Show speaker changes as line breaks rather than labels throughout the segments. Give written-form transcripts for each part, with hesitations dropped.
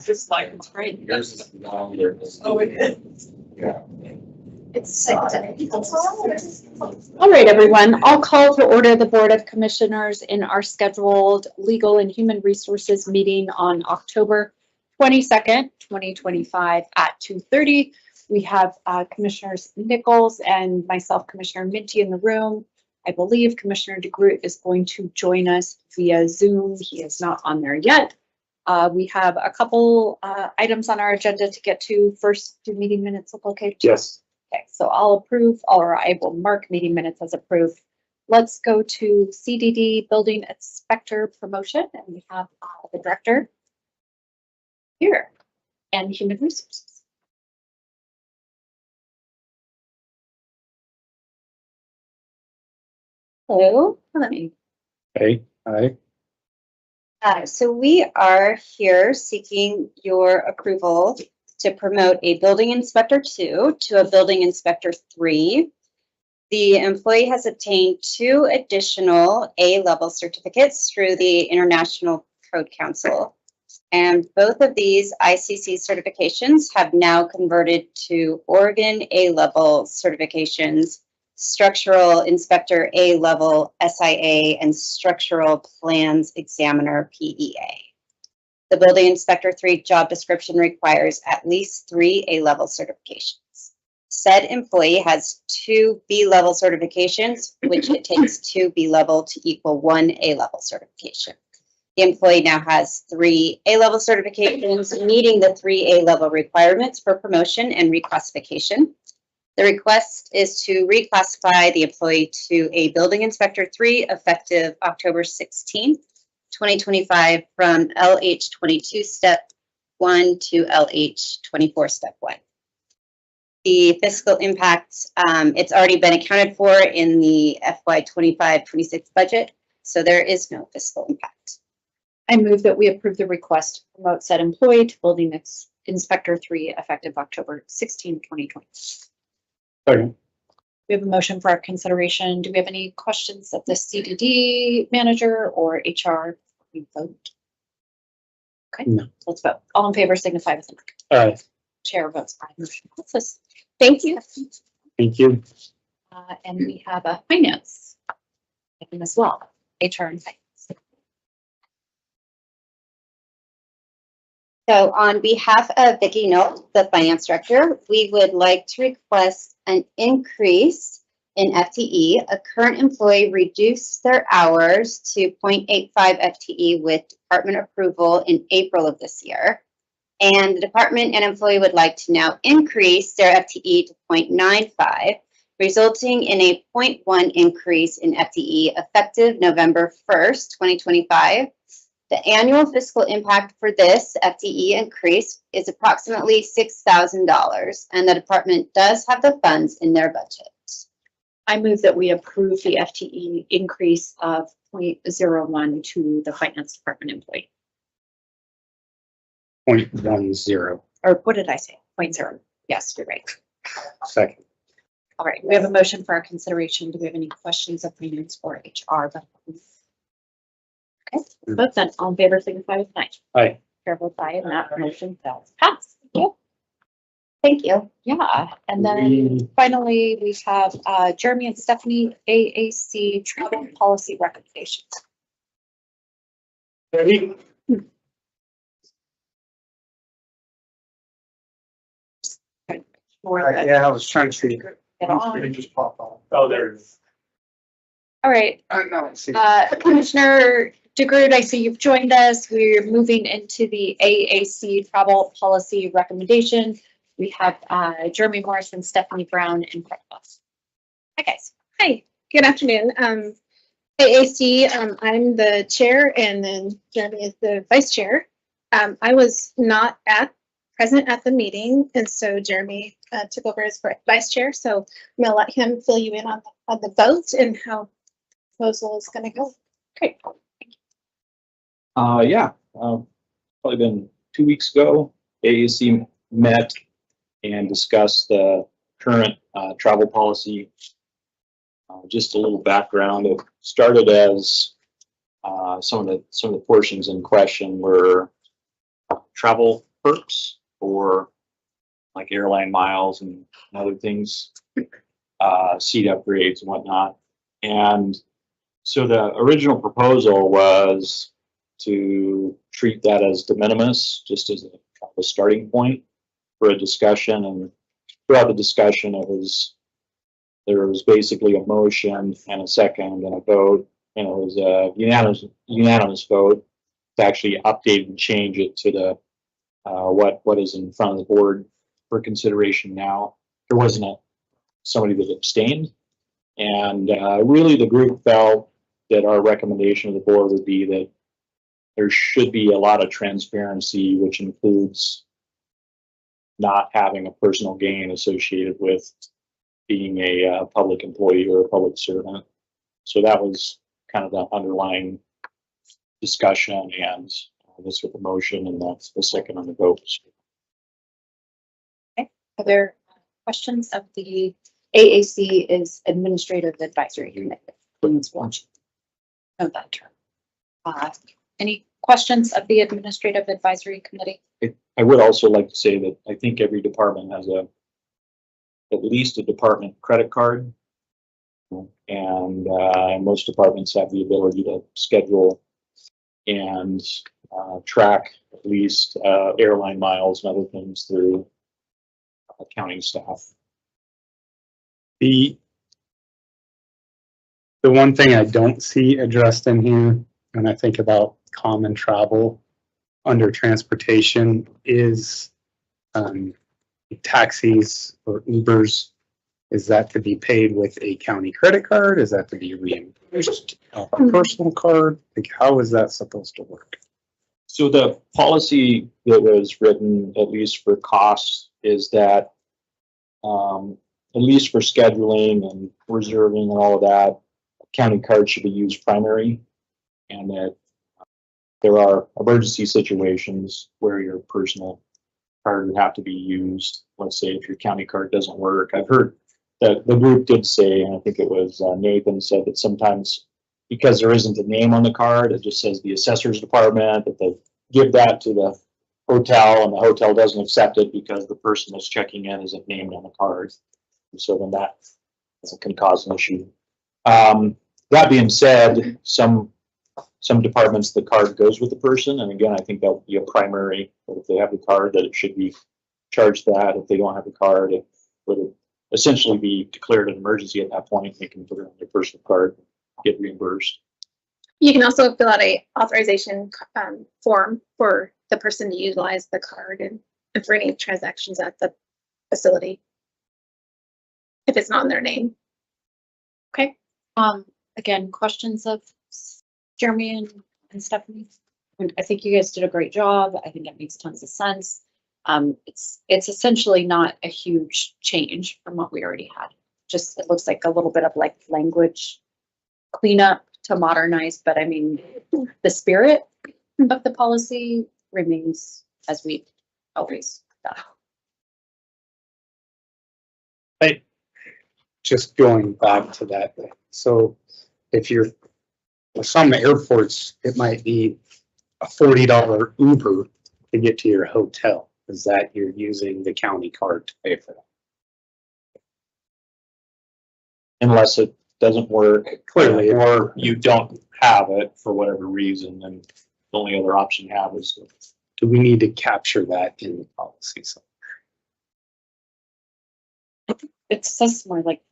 This slide, it's great.
Yours is longer.
Oh, it is.
Yeah.
It's
All right, everyone. I'll call to order the Board of Commissioners in our scheduled Legal and Human Resources meeting on October 22nd, 2025 at 2:30. We have Commissioners Nichols and myself, Commissioner Minty, in the room. I believe Commissioner DeGroot is going to join us via Zoom. He is not on there yet. We have a couple items on our agenda to get to. First, do meeting minutes look okay?
Yes.
Okay, so I'll approve, or I will mark meeting minutes as approved. Let's go to CDD Building Inspector Promotion, and we have the Director here and Human Resources. Hello, let me.
Hey, hi.
So we are here seeking your approval to promote a building inspector 2 to a building inspector 3. The employee has obtained 2 additional A-level certificates through the International Code Council. And both of these ICC certifications have now converted to Oregon A-level certifications, Structural Inspector A-level SIA, and Structural Plans Examiner PEA. The Building Inspector 3 job description requires at least 3 A-level certifications. Said employee has 2 B-level certifications, which it takes 2 B-level to equal 1 A-level certification. The employee now has 3 A-level certifications, meeting the 3 A-level requirements for promotion and reclassification. The request is to reclassify the employee to a Building Inspector 3 effective October 16th, 2025 from LH22 Step 1 to LH24 Step 1. The fiscal impact, it's already been accounted for in the FY 25-26 budget, so there is no fiscal impact.
I move that we approve the request to promote said employee to Building Inspector 3 effective October 16, 2020.
Second.
We have a motion for our consideration. Do we have any questions of the CDD manager or HR? We vote. Okay,
No.
Let's vote. All in favor signify with an
Aye.
chair votes aye. Motion passes.
Thank you.
Thank you.
And we have a finance item as well. HR and finance.
So on behalf of Vicki Knoll, the finance director, we would like to request an increase in FTE. A current employee reduced their hours to 0.85 FTE with department approval in April of this year. And the department and employee would like to now increase their FTE to 0.95, resulting in a 0.1 increase in FTE effective November 1st, 2025. The annual fiscal impact for this FTE increase is approximately $6,000, and the department does have the funds in their budget.
I move that we approve the FTE increase of 0.01 to the finance department employee.
0.10.
Or what did I say? 0.0. Yes, you're right.
Second.
All right, we have a motion for our consideration. Do we have any questions of finance or HR? Okay, vote then. All in favor signify with an aye.
Aye.
Chair votes aye, and that motion does pass. Thank you.
Thank you.
Yeah, and then finally we have Jeremy and Stephanie AAC travel policy recommendations.
Ready?
More
Yeah, I was trying to see.
get on.
It just popped on. Oh, there it is.
All right,
No, see.
Commissioner DeGroot, I see you've joined us. We're moving into the AAC travel policy recommendation. We have Jeremy Morris and Stephanie Brown in front of us. Hi, guys.
Hi, good afternoon. AAC, I'm the chair, and then Jeremy is the vice chair. I was not present at the meeting, and so Jeremy took over as vice chair. So I'm going to let him fill you in on the vote and how the proposal is going to go.
Great.
Yeah, probably been 2 weeks ago, AAC met and discussed the current travel policy. Just a little background. It started as some of the portions in question were travel perks for like airline miles and other things, seat upgrades and whatnot. And so the original proposal was to treat that as de minimis, just as a starting point for a discussion. And throughout the discussion, there was basically a motion and a second and a vote, and it was a unanimous vote to actually update and change it to the what is in front of the board for consideration now. There wasn't somebody that abstained, and really the group felt that our recommendation of the board would be that there should be a lot of transparency, which includes not having a personal gain associated with being a public employee or a public servant. So that was kind of the underlying discussion, and this with the motion, and that's the second on the vote.
Are there questions of the AAC is Administrative Advisory Committee? Please watch. Note that term. Any questions of the Administrative Advisory Committee?
I would also like to say that I think every department has at least a department credit card. And most departments have the ability to schedule and track at least airline miles and other things through accounting staff.
The one thing I don't see addressed in here, when I think about common travel under transportation, is taxis or Ubers. Is that to be paid with a county credit card? Is that to be reimbursed a personal card? Like, how is that supposed to work?
So the policy that was written, at least for costs, is that at least for scheduling and reserving and all of that, county card should be used primary, and that there are emergency situations where your personal card would have to be used. Let's say if your county card doesn't work. I've heard that the group did say, and I think it was Nathan said, that sometimes because there isn't a name on the card, it just says the assessor's department, that they give that to the hotel and the hotel doesn't accept it because the person that's checking in isn't named on the card. And so then that can cause an issue. That being said, some departments, the card goes with the person. And again, I think that would be a primary, but if they have the card, that it should be charged that. If they don't have the card, it would essentially be declared an emergency at that point. They can put it on their personal card, get reimbursed.
You can also fill out a authorization form for the person to utilize the card and for any transactions at the facility, if it's not in their name.
Okay. Again, questions of Jeremy and Stephanie? I think you guys did a great job. I think it makes tons of sense. It's essentially not a huge change from what we already had. Just, it looks like a little bit of like language cleanup to modernize, but I mean, the spirit of the policy remains as we always done.
Just going back to that. So if you're, for some airports, it might be a $40 Uber to get to your hotel. Is that you're using the county card to pay for that?
Unless it doesn't work
Clearly.
or you don't have it for whatever reason, then the only other option you have is
Do we need to capture that in the policy? So
It says more like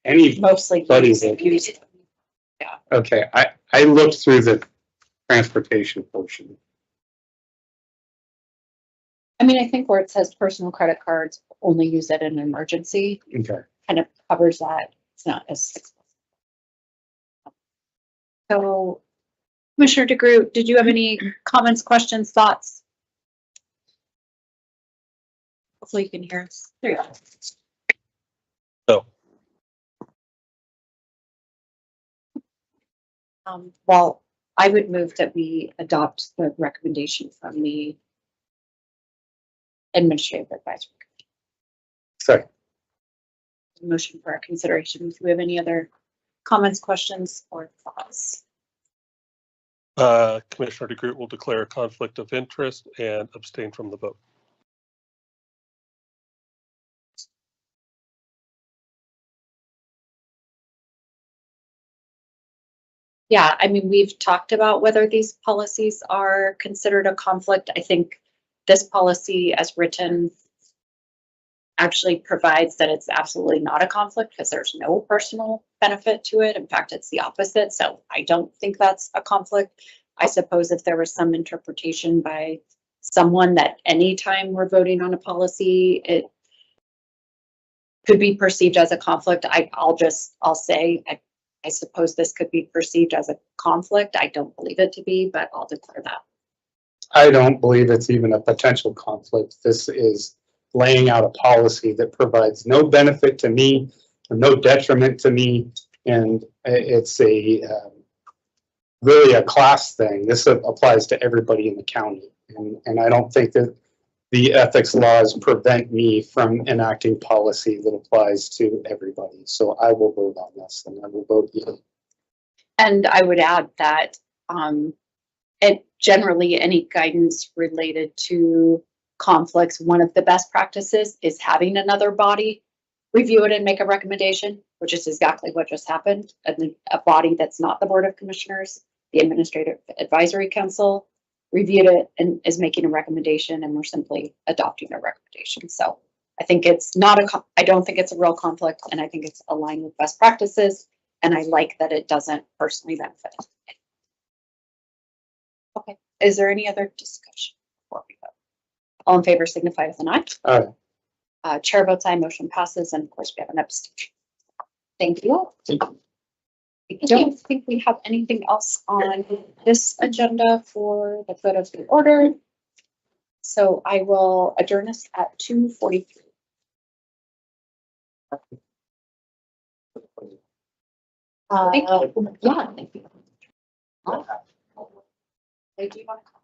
any,
mostly
Buddies.
use.
okay, I looked through the transportation portion.
I mean, I think where it says personal credit cards, only use it in an emergency,
Okay.
kind of covers that. It's not as. So, Commissioner DeGroot, did you have any comments, questions, thoughts? Hopefully you can hear us. There you go.
So.
Well, I would move that we adopt the recommendation from the Administrative Advisory
Second.
Committee. Motion for our consideration. Do we have any other comments, questions, or thoughts?
Commissioner DeGroot will declare a conflict of interest and abstain from the vote.
Yeah, I mean, we've talked about whether these policies are considered a conflict. I think this policy as written actually provides that it's absolutely not a conflict because there's no personal benefit to it. In fact, it's the opposite. So I don't think that's a conflict. I suppose if there was some interpretation by someone that anytime we're voting on a policy, it could be perceived as a conflict. I'll say, I suppose this could be perceived as a conflict. I don't believe it to be, but I'll declare that.
I don't believe it's even a potential conflict. This is laying out a policy that provides no benefit to me, no detriment to me, and it's really a class thing. This applies to everybody in the county, and I don't think that the ethics laws prevent me from enacting policy that applies to everybody. So I will vote on this, and I will vote yes.
And I would add that generally any guidance related to conflicts, one of the best practices is having another body review it and make a recommendation, which is exactly what just happened. A body that's not the Board of Commissioners, the Administrative Advisory Council, reviewed it and is making a recommendation, and we're simply adopting a recommendation. So I think it's not I don't think it's a real conflict, and I think it's aligned with best practices, and I like that it doesn't personally benefit us. Okay, is there any other discussion before we vote? All in favor signify with an eye.
Aye.
Chair votes aye, motion passes, and of course we have an abstention. Thank you. I don't think we have anything else on this agenda for the good of the order. So I will adjourn us at 2:43. Yeah, thank you. Do you want to call?